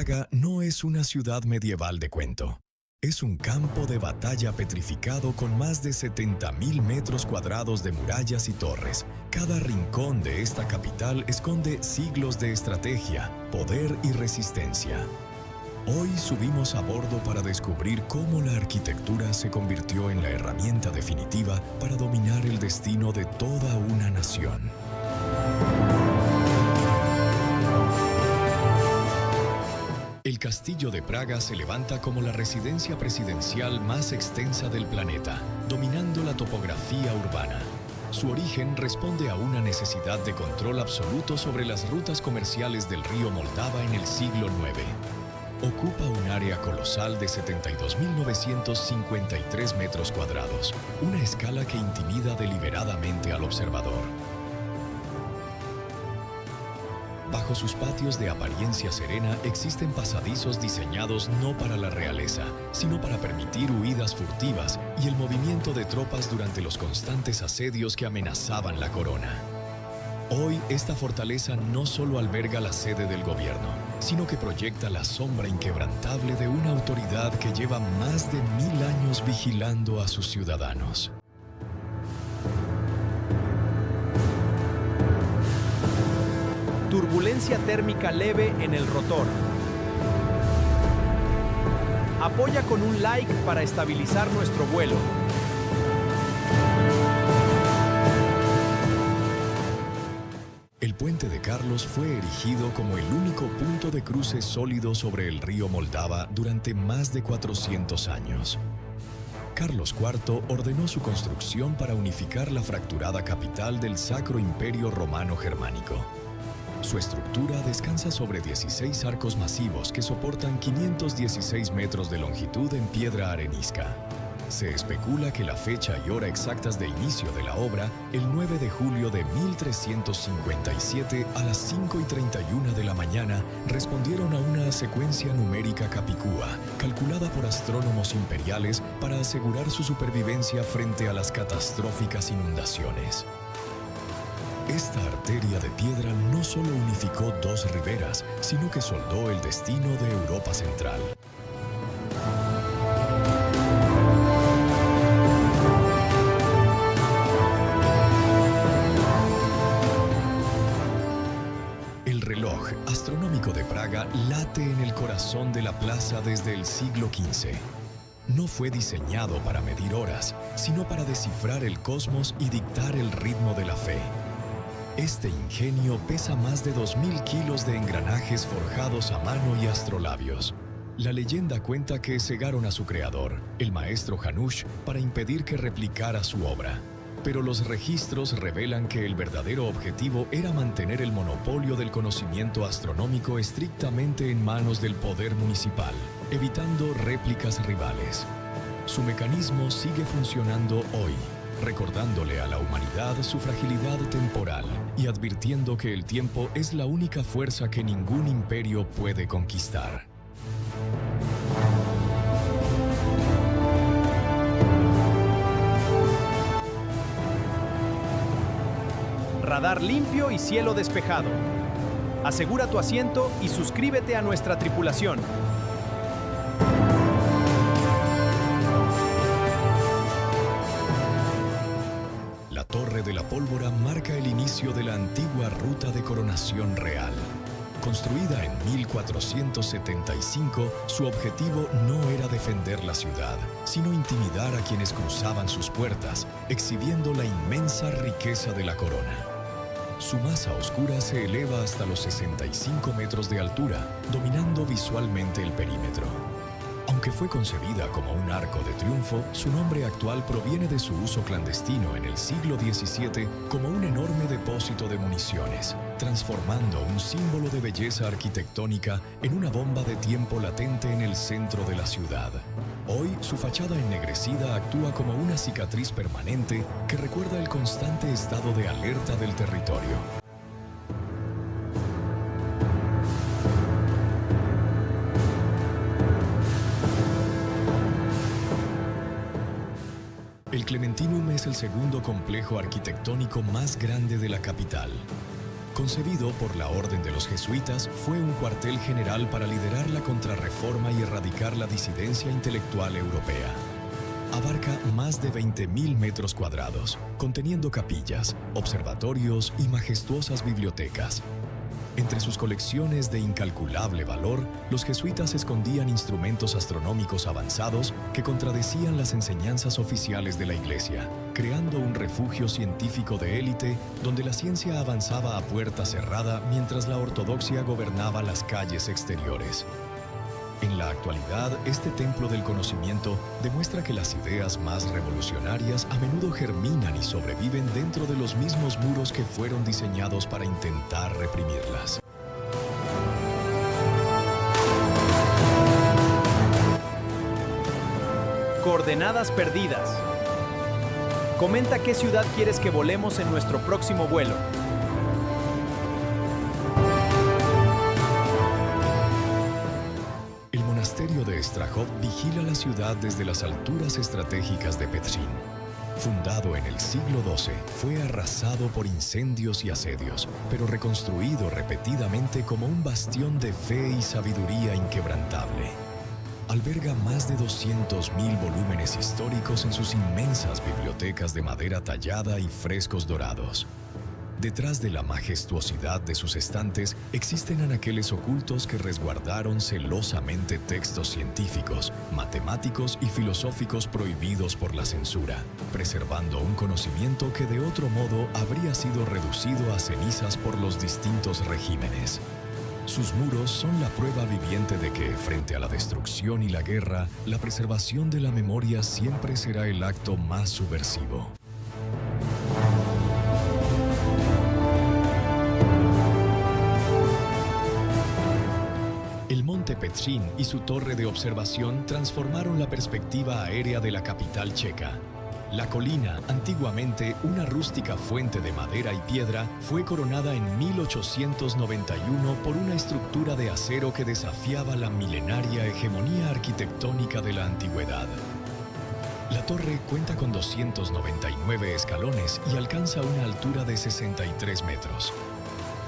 Praga no es una ciudad medieval de cuento. Es un campo de batalla petrificado con más de 70.000 metros cuadrados de murallas y torres. Cada rincón de esta capital esconde siglos de estrategia, poder y resistencia. Hoy subimos a bordo para descubrir cómo la arquitectura se convirtió en la herramienta definitiva para dominar el destino de toda una nación. El Castillo de Praga se levanta como la residencia presidencial más extensa del planeta, dominando la topografía urbana. Su origen responde a una necesidad de control absoluto sobre las rutas comerciales del río Moldava en el siglo IX. Ocupa un área colosal de 72.953 metros cuadrados, una escala que intimida deliberadamente al observador. Bajo sus patios de apariencia serena existen pasadizos diseñados no para la realeza, sino para permitir huidas furtivas y el movimiento de tropas durante los constantes asedios que amenazaban la corona. Hoy, esta fortaleza no solo alberga la sede del gobierno, sino que proyecta la sombra inquebrantable de una autoridad que lleva más de 1000 años vigilando a sus ciudadanos. Turbulencia térmica leve en el rotor. Apoya con un like para estabilizar nuestro vuelo. El puente de Carlos fue erigido como el único punto de cruce sólido sobre el río Moldava durante más de 400 años. Carlos IV ordenó su construcción para unificar la fracturada capital del Sacro Imperio Romano Germánico. Su estructura descansa sobre 16 arcos masivos que soportan 516 metros de longitud en piedra arenisca. Se especula que la fecha y hora exactas de inicio de la obra, el 9 de julio de 1357 a las 5:31 de la mañana, respondieron a una secuencia numérica capicúa, calculada por astrónomos imperiales para asegurar su supervivencia frente a las catastróficas inundaciones. Esta arteria de piedra no solo unificó dos riberas, sino que soldó el destino de Europa Central. El reloj astronómico de Praga late en el corazón de la plaza desde el siglo XV. No fue diseñado para medir horas, sino para descifrar el cosmos y dictar el ritmo de la fe. Este ingenio pesa más de 2000 kilos de engranajes forjados a mano y astrolabios. La leyenda cuenta que cegaron a su creador, el maestro Janusz, para impedir que replicara su obra. Pero los registros revelan que el verdadero objetivo era mantener el monopolio del conocimiento astronómico estrictamente en manos del poder municipal, evitando réplicas rivales. Su mecanismo sigue funcionando hoy, recordándole a la humanidad su fragilidad temporal y advirtiendo que el tiempo es la única fuerza que ningún imperio puede conquistar. Radar limpio y cielo despejado. Asegura tu asiento y suscríbete a nuestra tripulación. La Torre de la Pólvora marca el inicio de la antigua ruta de coronación real. Construida en 1475, su objetivo no era defender la ciudad, sino intimidar a quienes cruzaban sus puertas, exhibiendo la inmensa riqueza de la corona. Su masa oscura se eleva hasta los 65 metros de altura, dominando visualmente el perímetro. Aunque fue concebida como un arco de triunfo, su nombre actual proviene de su uso clandestino en el siglo XVII como un enorme depósito de municiones, transformando un símbolo de belleza arquitectónica en una bomba de tiempo latente en el centro de la ciudad. Hoy, su fachada ennegrecida actúa como una cicatriz permanente que recuerda el constante estado de alerta del territorio. El Clementinum es el segundo complejo arquitectónico más grande de la capital. Concebido por la Orden de los Jesuitas, fue un cuartel general para liderar la contrarreforma y erradicar la disidencia intelectual europea. Abarca más de 20.000 metros cuadrados, conteniendo capillas, observatorios y majestuosas bibliotecas. Entre sus colecciones de incalculable valor, los jesuitas escondían instrumentos astronómicos avanzados que contradecían las enseñanzas oficiales de la Iglesia, creando un refugio científico de élite donde la ciencia avanzaba a puerta cerrada mientras la ortodoxia gobernaba las calles exteriores. En la actualidad, este templo del conocimiento demuestra que las ideas más revolucionarias a menudo germinan y sobreviven dentro de los mismos muros que fueron diseñados para intentar reprimirlas. Coordenadas perdidas. Comenta qué ciudad quieres que volemos en nuestro próximo vuelo. El monasterio de Strahov vigila la ciudad desde las alturas estratégicas de Petřín. Fundado en el siglo XII, fue arrasado por incendios y asedios, pero reconstruido repetidamente como un bastión de fe y sabiduría inquebrantable. Alberga más de 200.000 volúmenes históricos en sus inmensas bibliotecas de madera tallada y frescos dorados. Detrás de la majestuosidad de sus estantes existen anaqueles ocultos que resguardaron celosamente textos científicos, matemáticos y filosóficos prohibidos por la censura, preservando un conocimiento que de otro modo habría sido reducido a cenizas por los distintos regímenes. Sus muros son la prueba viviente de que, frente a la destrucción y la guerra, la preservación de la memoria siempre será el acto más subversivo. El monte Petřín y su torre de observación transformaron la perspectiva aérea de la capital checa. La colina, antiguamente una rústica fuente de madera y piedra, fue coronada en 1891 por una estructura de acero que desafiaba la milenaria hegemonía arquitectónica de la antigüedad. La torre cuenta con 299 escalones y alcanza una altura de 63 metros.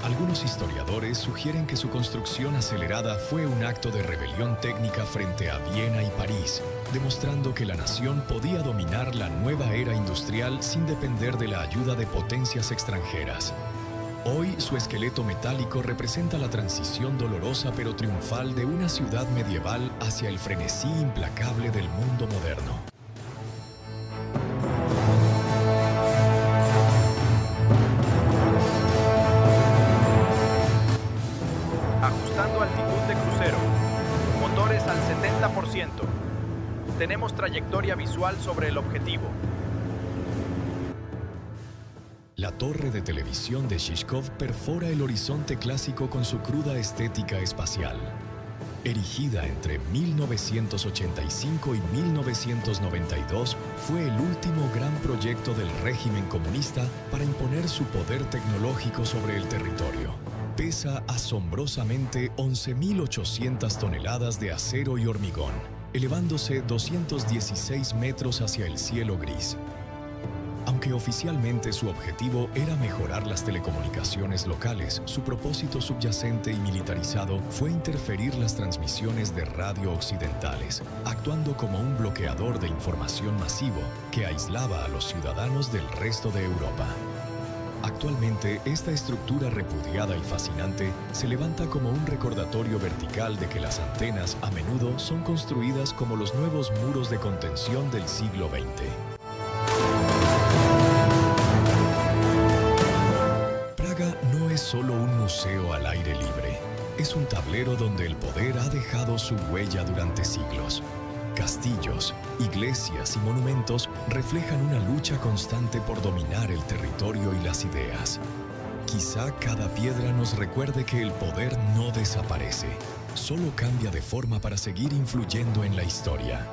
Algunos historiadores sugieren que su construcción acelerada fue un acto de rebelión técnica frente a Viena y París, demostrando que la nación podía dominar la nueva era industrial sin depender de la ayuda de potencias extranjeras. Hoy, su esqueleto metálico representa la transición dolorosa pero triunfal de una ciudad medieval hacia el frenesí implacable del mundo moderno. Ajustando altitud de crucero. Motores al 70%. Tenemos trayectoria visual sobre el objetivo. La torre de televisión de Shishkov perfora el horizonte clásico con su cruda estética espacial. Erigida entre 1985 y 1992, fue el último gran proyecto del régimen comunista para imponer su poder tecnológico sobre el territorio. Pesa asombrosamente 11.800 toneladas de acero y hormigón, elevándose 216 metros hacia el cielo gris. Aunque oficialmente su objetivo era mejorar las telecomunicaciones locales, su propósito subyacente y militarizado fue interferir las transmisiones de radio occidentales, actuando como un bloqueador de información masivo que aislaba a los ciudadanos del resto de Europa. Actualmente, esta estructura repudiada y fascinante se levanta como un recordatorio vertical de que las antenas a menudo son construidas como los nuevos muros de contención del siglo XX. Praga no es solo un museo al aire libre, es un tablero donde el poder ha dejado su huella durante siglos. Castillos, iglesias y monumentos reflejan una lucha constante por dominar el territorio y las ideas. Quizá cada piedra nos recuerde que el poder no desaparece, solo cambia de forma para seguir influyendo en la historia.